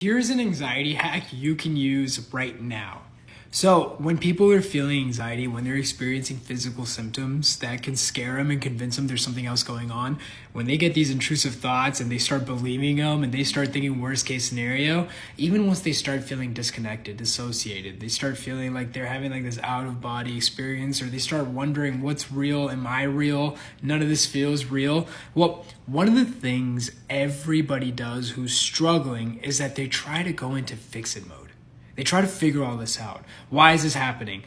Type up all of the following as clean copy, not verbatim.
Here's an anxiety hack you can use right now. So when people are feeling anxiety, when they're experiencing physical symptoms that can scare them and convince them there's something else going on, when they get these intrusive thoughts and they start believing them and they start thinking worst case scenario, even once they start feeling disconnected, dissociated, they start feeling like they're having like this out of body experience, or they start wondering what's real, am I real, none of this feels real. Well, one of the things everybody does who's struggling is that they try to go into fix-it mode. They try to figure all this out. Why is this happening?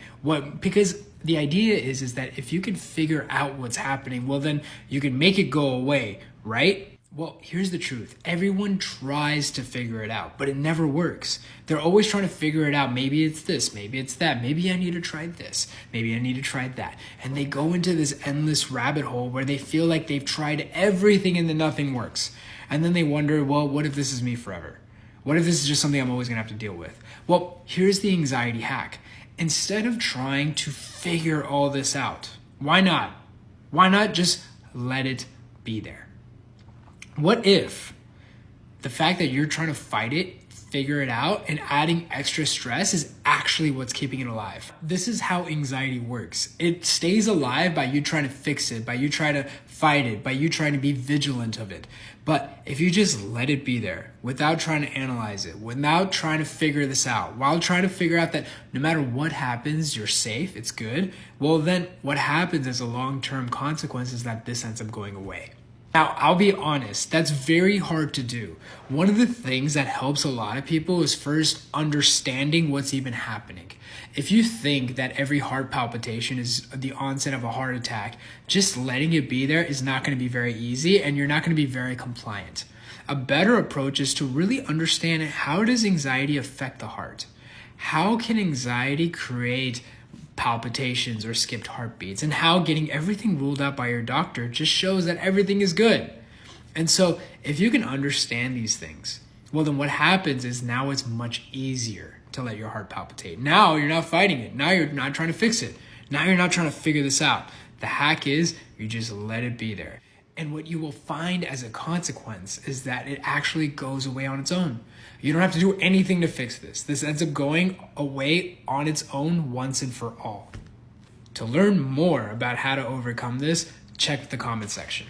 Because the idea is that if you can figure out what's happening, well, then you can make it go away, right? Well, here's the truth. Everyone tries to figure it out, but it never works. They're always trying to figure it out. Maybe it's this, maybe it's that. Maybe I need to try this. Maybe I need to try that. And they go into this endless rabbit hole where they feel like they've tried everything and then nothing works. And then they wonder, well, what if this is me forever? What if this is just something I'm always gonna have to deal with? Well, here's the anxiety hack. Instead of trying to figure all this out, why not? Why not just let it be there? What if the fact that you're trying to fight it, figure it out, and adding extra stress is actually what's keeping it alive? This is how anxiety works. It stays alive by you trying to fix it, by you trying to fight it, by you trying to be vigilant of it. But if you just let it be there without trying to analyze it, without trying to figure this out, while trying to figure out that no matter what happens, you're safe, it's good, well then what happens as a long-term consequence is that this ends up going away. Now, I'll be honest, that's very hard to do. One of the things that helps a lot of people is first understanding what's even happening. If you think that every heart palpitation is the onset of a heart attack, just letting it be there is not going to be very easy, and you're not going to be very compliant. A better approach is to really understand how does anxiety affect the heart? How can anxiety create palpitations or skipped heartbeats, and how getting everything ruled out by your doctor just shows that everything is good. And so if you can understand these things, well then what happens is now it's much easier to let your heart palpitate. Now you're not fighting it. Now you're not trying to fix it. Now you're not trying to figure this out. The hack is you just let it be there. And what you will find as a consequence is that it actually goes away on its own. You don't have to do anything to fix this. This ends up going away on its own once and for all. To learn more about how to overcome this, check the comment section.